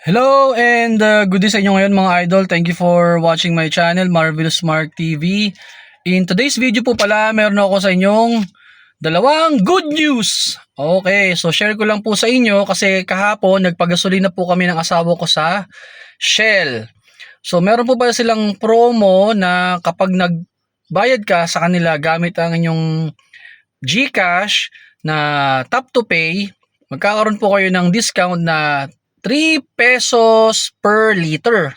Hello and good day sa inyo ngayon mga idol. Thank you for watching my channel, Marvelous Mark TV. In today's video po pala, meron ako sa inyong dalawang good news. Okay, so share ko lang po sa inyo kasi kahapon nagpagasolina po kami ng asawa ko sa Shell. So meron po pala silang promo na kapag nagbayad ka sa kanila gamit ang inyong GCash na tap to pay, magkakaroon po kayo ng discount na 3 pesos per liter.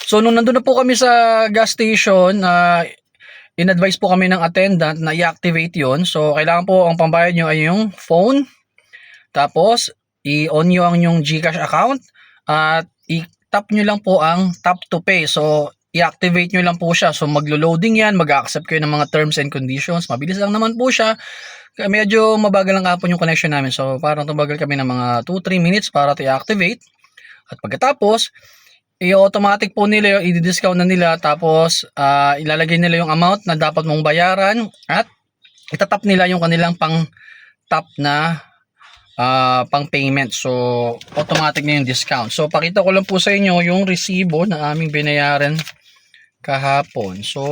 So nung nandun na po kami sa gas station, in-advise po kami ng attendant na i-activate yon. So kailangan po ang pambayad nyo ay yung phone. Tapos i-on nyo ang yung GCash account at i-tap nyo lang po ang tap to pay. So i-activate nyo lang po siya. So maglo-loading yan, mag-accept kayo ng mga terms and conditions. Mabilis lang naman po siya. Medyo mabagal lang kapon yung connection namin. So parang tumagal kami ng mga 2-3 minutes para i-activate. At pagkatapos, i-automatic po nila yung i-discount na nila. Tapos ilalagay nila yung amount na dapat mong bayaran. At itatap nila yung kanilang pang-tap na pang-payment. So automatic na yung discount. So pakita ko lang po sa inyo yung resibo na aming binayaran kahapon. So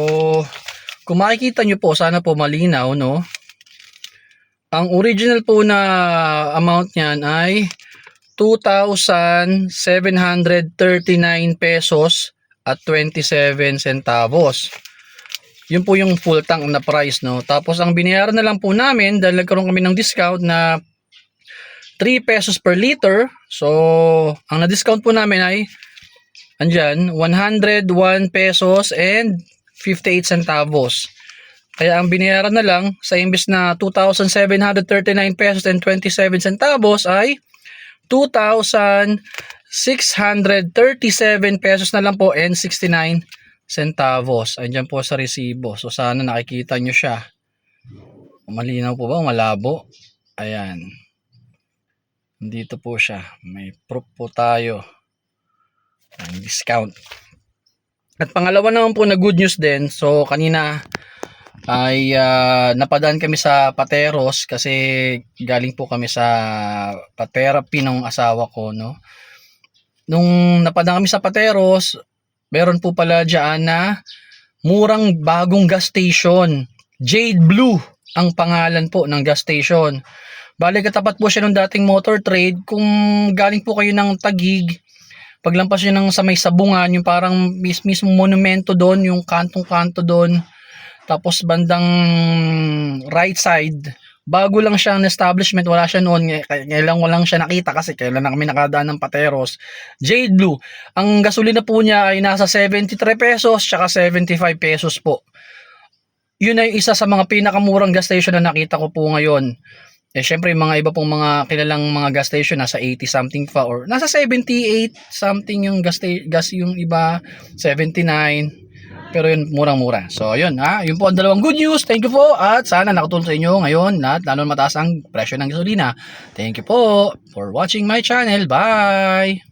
kung makikita nyo po, sana po malinaw, no? Ang original po na amount niyan ay 2,739 pesos at 27 centavos. Yun po yung full tank na price, no? Tapos ang binayaran na lang po namin dahil nagkaroon kami ng discount na 3 pesos per liter. So ang na-discount po namin ay andyan 101 pesos and 58 centavos. Kaya ang binayaran na lang sa imbes na 2,739 pesos and 27 centavos ay 2,637 pesos na lang po and 69 centavos. Andiyan po sa resibo. So sana nakikita nyo siya. Malinaw po ba? Malabo? Ayan. Dito po siya. May proof po tayo. Ang discount. At pangalawa naman po na good news din. So kanina ay napadaan kami sa Pateros kasi galing po kami sa pa-therapy ng asawa ko, no? Nung napadaan kami sa Pateros, meron po pala diyan na murang bagong gas station. Jade Blue ang pangalan po ng gas station. Bale katapat po siya ng dating Motor Trade. Kung galing po kayo ng Taguig, paglampas nyo ng sa may Sabungan, yung parang mismong monumento doon, yung kantong-kanto doon. Tapos bandang right side, bago lang siyang establishment, wala siya noon. Kailan walang siya nakita kasi kailan na kami nakadaan ng Pateros. Jade Blue. Ang gasolina po niya ay nasa 73 pesos tsaka 75 pesos po. Yun ay isa sa mga pinakamurang gas station na nakita ko po ngayon. Eh syempre mga iba pong mga kilalang mga gas station nasa 80 something pa or nasa 78 something yung gas yung iba 79. Pero yun, murang-mura. So, yun yun po ang dalawang good news. Thank you po. At sana nakatulong sa inyo ngayon at lalo mataas ang presyo ng gasolina. Thank you po for watching my channel. Bye!